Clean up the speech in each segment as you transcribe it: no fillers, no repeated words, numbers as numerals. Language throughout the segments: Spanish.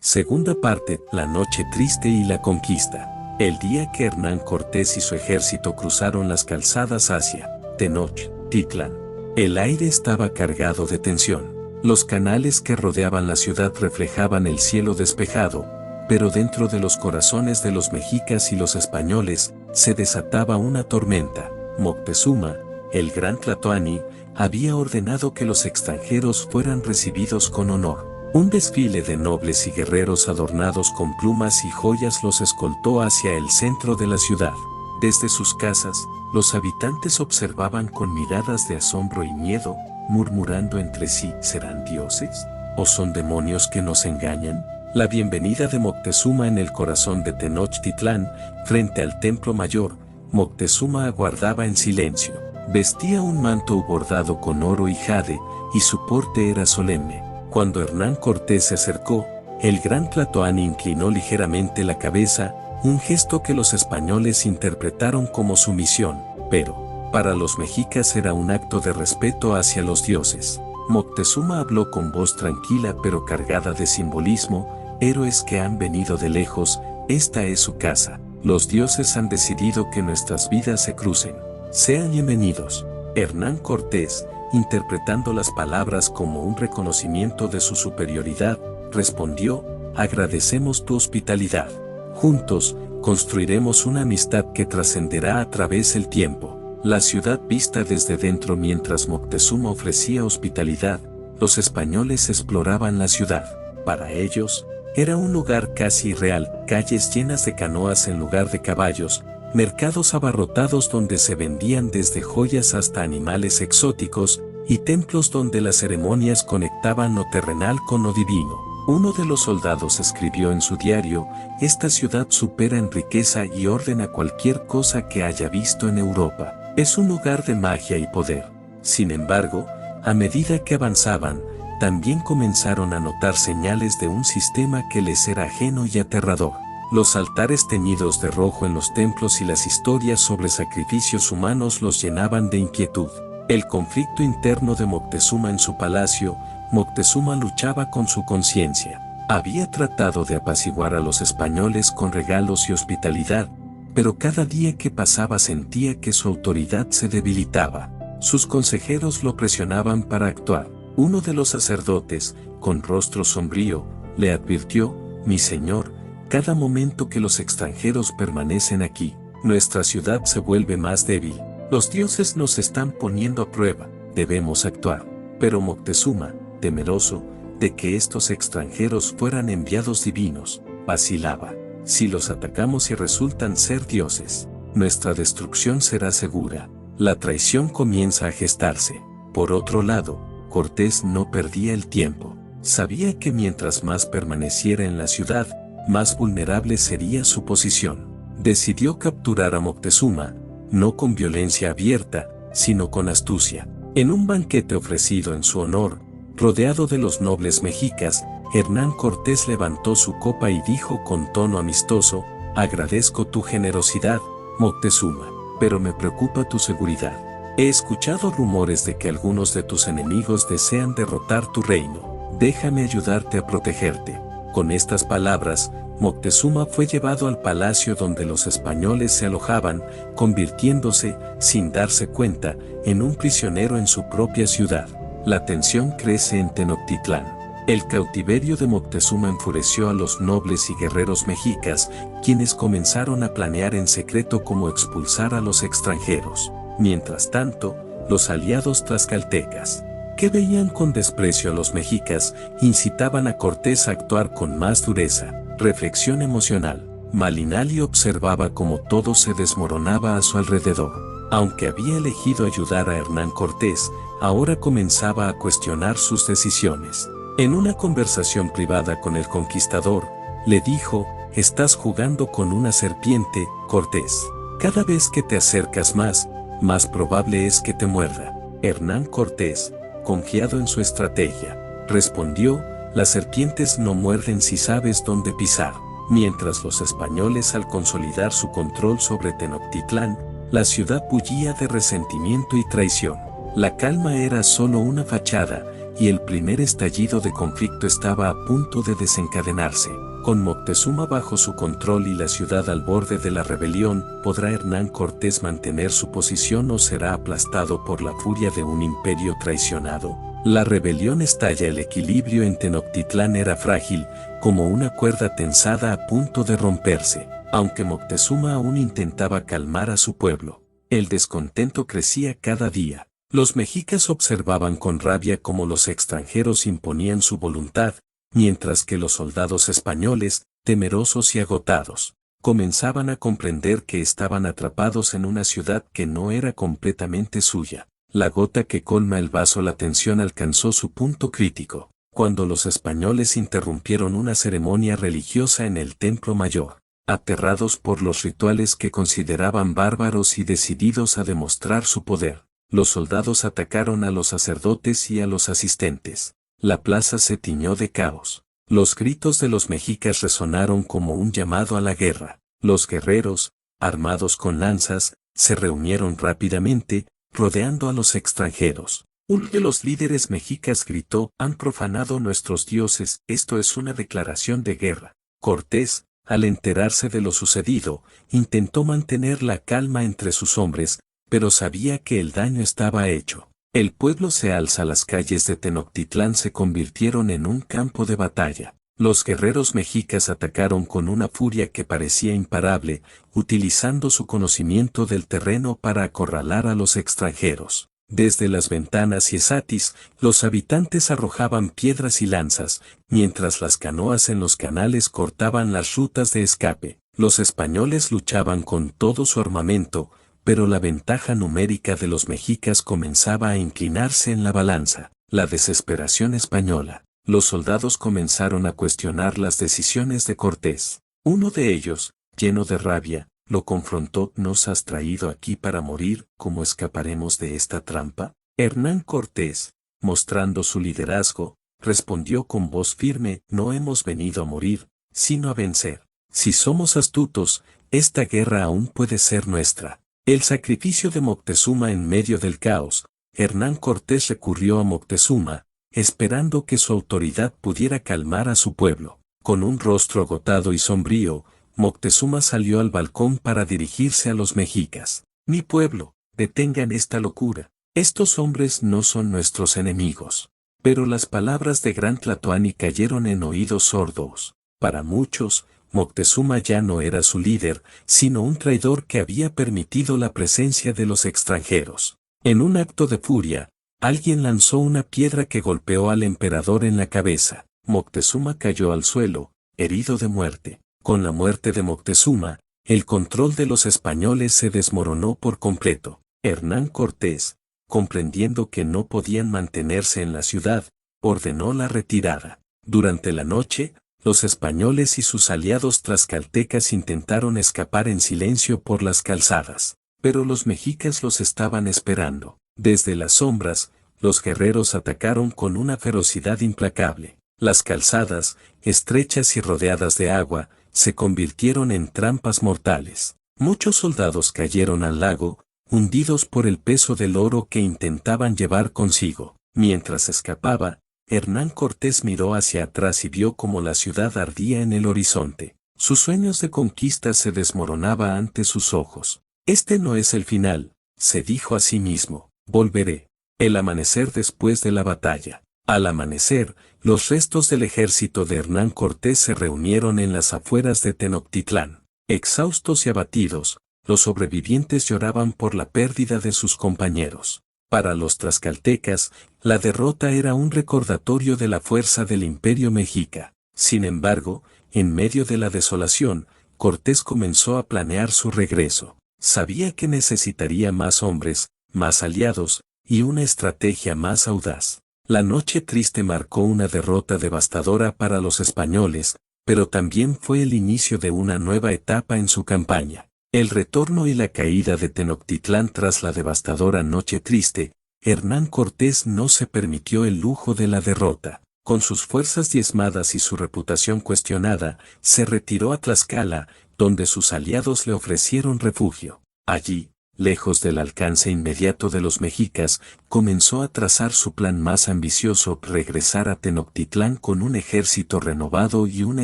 Segunda parte, la noche triste y la conquista. El día que Hernán Cortés y su ejército cruzaron las calzadas hacia Tenochtitlan, el aire estaba cargado de tensión. Los canales que rodeaban la ciudad reflejaban el cielo despejado, pero dentro de los corazones de los mexicas y los españoles se desataba una tormenta. Moctezuma, el gran Tlatoani, había ordenado que los extranjeros fueran recibidos con honor. Un desfile de nobles y guerreros adornados con plumas y joyas los escoltó hacia el centro de la ciudad. Desde sus casas, los habitantes observaban con miradas de asombro y miedo, murmurando entre sí: ¿serán dioses? ¿O son demonios que nos engañan? La bienvenida de Moctezuma en el corazón de Tenochtitlán, frente al templo mayor, Moctezuma aguardaba en silencio. Vestía un manto bordado con oro y jade, y su porte era solemne. Cuando Hernán Cortés se acercó, el gran Tlatoani inclinó ligeramente la cabeza, un gesto que los españoles interpretaron como sumisión, pero para los mexicas era un acto de respeto hacia los dioses. Moctezuma habló con voz tranquila pero cargada de simbolismo: héroes que han venido de lejos, esta es su casa. Los dioses han decidido que nuestras vidas se crucen. Sean bienvenidos. Hernán Cortés, interpretando las palabras como un reconocimiento de su superioridad, respondió: agradecemos tu hospitalidad. Juntos, construiremos una amistad que trascenderá a través del tiempo. La ciudad vista desde dentro. Mientras Moctezuma ofrecía hospitalidad, los españoles exploraban la ciudad. Para ellos, era un lugar casi irreal: calles llenas de canoas en lugar de caballos, mercados abarrotados donde se vendían desde joyas hasta animales exóticos, y templos donde las ceremonias conectaban lo terrenal con lo divino. Uno de los soldados escribió en su diario: esta ciudad supera en riqueza y orden a cualquier cosa que haya visto en Europa. Es un lugar de magia y poder. Sin embargo, a medida que avanzaban, también comenzaron a notar señales de un sistema que les era ajeno y aterrador. Los altares teñidos de rojo en los templos y las historias sobre sacrificios humanos los llenaban de inquietud. El conflicto interno de Moctezuma en su palacio. Moctezuma luchaba con su conciencia. Había tratado de apaciguar a los españoles con regalos y hospitalidad, pero cada día que pasaba sentía que su autoridad se debilitaba. Sus consejeros lo presionaban para actuar. Uno de los sacerdotes, con rostro sombrío, le advirtió: mi señor, cada momento que los extranjeros permanecen aquí, nuestra ciudad se vuelve más débil. Los dioses nos están poniendo a prueba, debemos actuar. Pero Moctezuma, temeroso de que estos extranjeros fueran enviados divinos, vacilaba. Si los atacamos y resultan ser dioses, nuestra destrucción será segura. La traición comienza a gestarse. Por otro lado, Cortés no perdía el tiempo. Sabía que mientras más permaneciera en la ciudad, más vulnerable sería su posición. Decidió capturar a Moctezuma, no con violencia abierta, sino con astucia. En un banquete ofrecido en su honor, rodeado de los nobles mexicas, Hernán Cortés levantó su copa y dijo con tono amistoso: agradezco tu generosidad, Moctezuma, pero me preocupa tu seguridad. He escuchado rumores de que algunos de tus enemigos desean derrotar tu reino. Déjame ayudarte a protegerte. Con estas palabras, Moctezuma fue llevado al palacio donde los españoles se alojaban, convirtiéndose, sin darse cuenta, en un prisionero en su propia ciudad. La tensión crece en Tenochtitlán. El cautiverio de Moctezuma enfureció a los nobles y guerreros mexicas, quienes comenzaron a planear en secreto cómo expulsar a los extranjeros. Mientras tanto, los aliados tlaxcaltecas, que veían con desprecio a los mexicas, incitaban a Cortés a actuar con más dureza. Reflexión emocional. Malinali observaba cómo todo se desmoronaba a su alrededor. Aunque había elegido ayudar a Hernán Cortés, ahora comenzaba a cuestionar sus decisiones. En una conversación privada con el conquistador, le dijo: estás jugando con una serpiente, Cortés. Cada vez que te acercas más probable es que te muerda. Hernán Cortés, confiado en su estrategia, respondió: las serpientes no muerden si sabes dónde pisar. Mientras los españoles, al consolidar su control sobre Tenochtitlán, la ciudad bullía de resentimiento y traición. La calma era solo una fachada, y el primer estallido de conflicto estaba a punto de desencadenarse. Con Moctezuma bajo su control y la ciudad al borde de la rebelión, ¿podrá Hernán Cortés mantener su posición o será aplastado por la furia de un imperio traicionado? La rebelión estalla. El equilibrio en Tenochtitlán era frágil, como una cuerda tensada a punto de romperse. Aunque Moctezuma aún intentaba calmar a su pueblo, el descontento crecía cada día. Los mexicas observaban con rabia cómo los extranjeros imponían su voluntad, mientras que los soldados españoles, temerosos y agotados, comenzaban a comprender que estaban atrapados en una ciudad que no era completamente suya. La gota que colma el vaso. La tensión alcanzó su punto crítico, cuando los españoles interrumpieron una ceremonia religiosa en el Templo Mayor. Aterrados por los rituales que consideraban bárbaros y decididos a demostrar su poder, los soldados atacaron a los sacerdotes y a los asistentes. La plaza se tiñó de caos. Los gritos de los mexicas resonaron como un llamado a la guerra. Los guerreros, armados con lanzas, se reunieron rápidamente, rodeando a los extranjeros. Uno de los líderes mexicas gritó: «Han profanado nuestros dioses, esto es una declaración de guerra». Cortés, al enterarse de lo sucedido, intentó mantener la calma entre sus hombres, pero sabía que el daño estaba hecho. El pueblo se alza. Las calles de Tenochtitlán se convirtieron en un campo de batalla. Los guerreros mexicas atacaron con una furia que parecía imparable, utilizando su conocimiento del terreno para acorralar a los extranjeros. Desde las ventanas y esatis, los habitantes arrojaban piedras y lanzas, mientras las canoas en los canales cortaban las rutas de escape. Los españoles luchaban con todo su armamento, pero la ventaja numérica de los mexicas comenzaba a inclinarse en la balanza. La desesperación española. Los soldados comenzaron a cuestionar las decisiones de Cortés. Uno de ellos, lleno de rabia, lo confrontó: «¿Nos has traído aquí para morir? ¿Cómo escaparemos de esta trampa?». Hernán Cortés, mostrando su liderazgo, respondió con voz firme: «No hemos venido a morir, sino a vencer. Si somos astutos, esta guerra aún puede ser nuestra». El sacrificio de Moctezuma. En medio del caos, Hernán Cortés recurrió a Moctezuma, esperando que su autoridad pudiera calmar a su pueblo. Con un rostro agotado y sombrío, Moctezuma salió al balcón para dirigirse a los mexicas. «Mi pueblo, detengan esta locura. Estos hombres no son nuestros enemigos». Pero las palabras de Gran Tlatoani cayeron en oídos sordos. Para muchos, Moctezuma ya no era su líder, sino un traidor que había permitido la presencia de los extranjeros. En un acto de furia, alguien lanzó una piedra que golpeó al emperador en la cabeza. Moctezuma cayó al suelo, herido de muerte. Con la muerte de Moctezuma, el control de los españoles se desmoronó por completo. Hernán Cortés, comprendiendo que no podían mantenerse en la ciudad, ordenó la retirada. Durante la noche, los españoles y sus aliados tlaxcaltecas intentaron escapar en silencio por las calzadas, pero los mexicas los estaban esperando. Desde las sombras, los guerreros atacaron con una ferocidad implacable. Las calzadas, estrechas y rodeadas de agua, se convirtieron en trampas mortales. Muchos soldados cayeron al lago, hundidos por el peso del oro que intentaban llevar consigo. Mientras escapaba, Hernán Cortés miró hacia atrás y vio cómo la ciudad ardía en el horizonte. Sus sueños de conquista se desmoronaban ante sus ojos. «Este no es el final», se dijo a sí mismo. «Volveré». El amanecer después de la batalla. Al amanecer, los restos del ejército de Hernán Cortés se reunieron en las afueras de Tenochtitlán. Exhaustos y abatidos, los sobrevivientes lloraban por la pérdida de sus compañeros. Para los tlaxcaltecas, la derrota era un recordatorio de la fuerza del imperio mexica. Sin embargo, en medio de la desolación, Cortés comenzó a planear su regreso. Sabía que necesitaría más hombres, más aliados, y una estrategia más audaz. La noche triste marcó una derrota devastadora para los españoles, pero también fue el inicio de una nueva etapa en su campaña. El retorno y la caída de Tenochtitlán. Tras la devastadora noche triste, Hernán Cortés no se permitió el lujo de la derrota. Con sus fuerzas diezmadas y su reputación cuestionada, se retiró a Tlaxcala, donde sus aliados le ofrecieron refugio. Allí, lejos del alcance inmediato de los mexicas, comenzó a trazar su plan más ambicioso: regresar a Tenochtitlán con un ejército renovado y una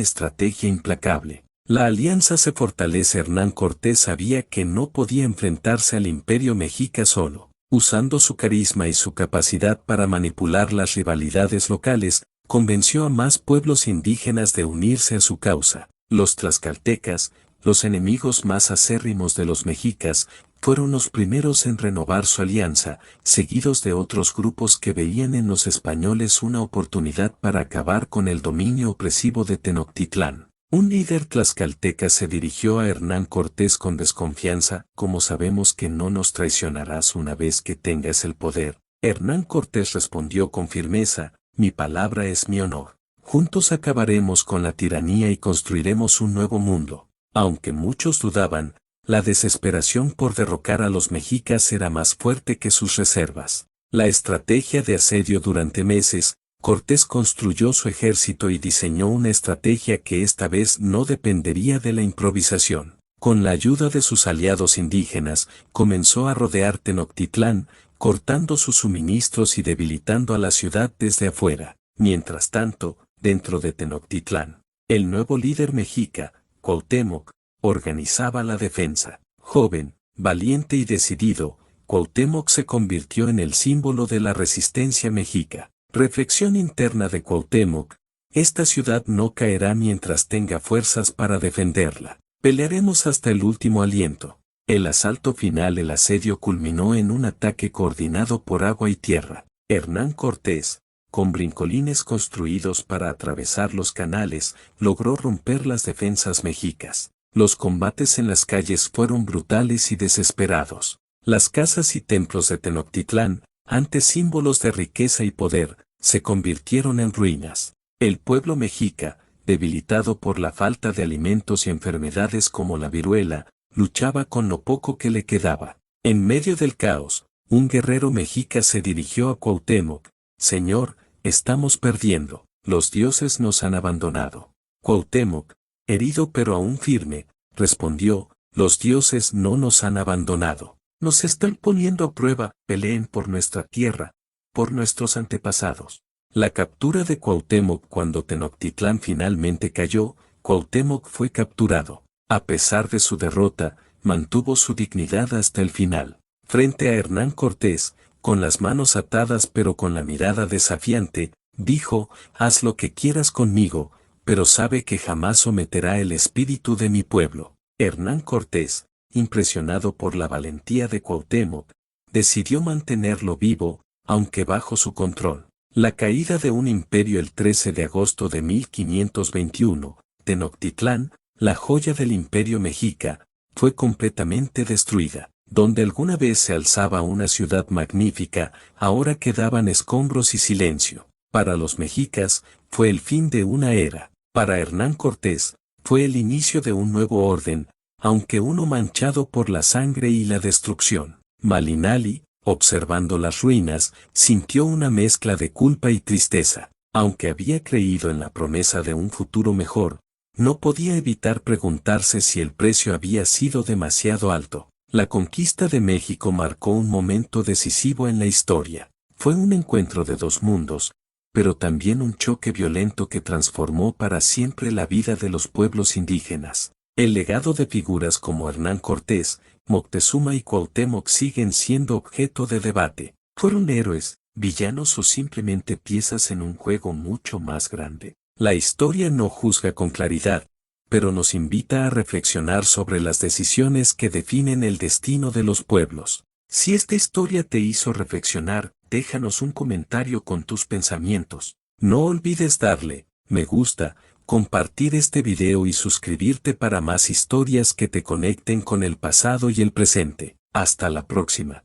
estrategia implacable. La alianza se fortalece. Hernán Cortés sabía que no podía enfrentarse al imperio mexica solo. Usando su carisma y su capacidad para manipular las rivalidades locales, convenció a más pueblos indígenas de unirse a su causa. Los tlaxcaltecas, los enemigos más acérrimos de los mexicas, fueron los primeros en renovar su alianza, seguidos de otros grupos que veían en los españoles una oportunidad para acabar con el dominio opresivo de Tenochtitlán. Un líder tlaxcalteca se dirigió a Hernán Cortés con desconfianza: ¿cómo sabemos que no nos traicionarás una vez que tengas el poder? Hernán Cortés respondió con firmeza: mi palabra es mi honor. Juntos acabaremos con la tiranía y construiremos un nuevo mundo. Aunque muchos dudaban, la desesperación por derrocar a los mexicas era más fuerte que sus reservas. La estrategia de asedio: durante meses, Cortés construyó su ejército y diseñó una estrategia que esta vez no dependería de la improvisación. Con la ayuda de sus aliados indígenas, comenzó a rodear Tenochtitlán, cortando sus suministros y debilitando a la ciudad desde afuera. Mientras tanto, dentro de Tenochtitlán, el nuevo líder mexica, Cuauhtémoc, organizaba la defensa. Joven, valiente y decidido, Cuauhtémoc se convirtió en el símbolo de la resistencia mexica. Reflexión interna de Cuauhtémoc: esta ciudad no caerá mientras tenga fuerzas para defenderla. Pelearemos hasta el último aliento. El asalto final: el asedio culminó en un ataque coordinado por agua y tierra. Hernán Cortés, con brincolines construidos para atravesar los canales, logró romper las defensas mexicas. Los combates en las calles fueron brutales y desesperados. Las casas y templos de Tenochtitlán, antes símbolos de riqueza y poder, se convirtieron en ruinas. El pueblo mexica, debilitado por la falta de alimentos y enfermedades como la viruela, luchaba con lo poco que le quedaba. En medio del caos, un guerrero mexica se dirigió a Cuauhtémoc: Señor, estamos perdiendo, los dioses nos han abandonado. Cuauhtémoc, herido pero aún firme, respondió: los dioses no nos han abandonado. Nos están poniendo a prueba. Peleen por nuestra tierra, por nuestros antepasados. La captura de Cuauhtémoc: cuando Tenochtitlán finalmente cayó, Cuauhtémoc fue capturado. A pesar de su derrota, mantuvo su dignidad hasta el final. Frente a Hernán Cortés, con las manos atadas pero con la mirada desafiante, dijo: haz lo que quieras conmigo, pero sabe que jamás someterá el espíritu de mi pueblo. Hernán Cortés, impresionado por la valentía de Cuauhtémoc, decidió mantenerlo vivo, aunque bajo su control. La caída de un imperio: el 13 de agosto de 1521, Tenochtitlán, la joya del imperio mexica, fue completamente destruida. Donde alguna vez se alzaba una ciudad magnífica, ahora quedaban escombros y silencio. Para los mexicas, fue el fin de una era. Para Hernán Cortés, fue el inicio de un nuevo orden, aunque uno manchado por la sangre y la destrucción. Malinali, observando las ruinas, sintió una mezcla de culpa y tristeza. Aunque había creído en la promesa de un futuro mejor, no podía evitar preguntarse si el precio había sido demasiado alto. La conquista de México marcó un momento decisivo en la historia. Fue un encuentro de dos mundos, pero también un choque violento que transformó para siempre la vida de los pueblos indígenas. El legado de figuras como Hernán Cortés, Moctezuma y Cuauhtémoc siguen siendo objeto de debate. ¿Fueron héroes, villanos o simplemente piezas en un juego mucho más grande? La historia no juzga con claridad, pero nos invita a reflexionar sobre las decisiones que definen el destino de los pueblos. Si esta historia te hizo reflexionar, déjanos un comentario con tus pensamientos. No olvides darle me gusta, compartir este video y suscribirte para más historias que te conecten con el pasado y el presente. Hasta la próxima.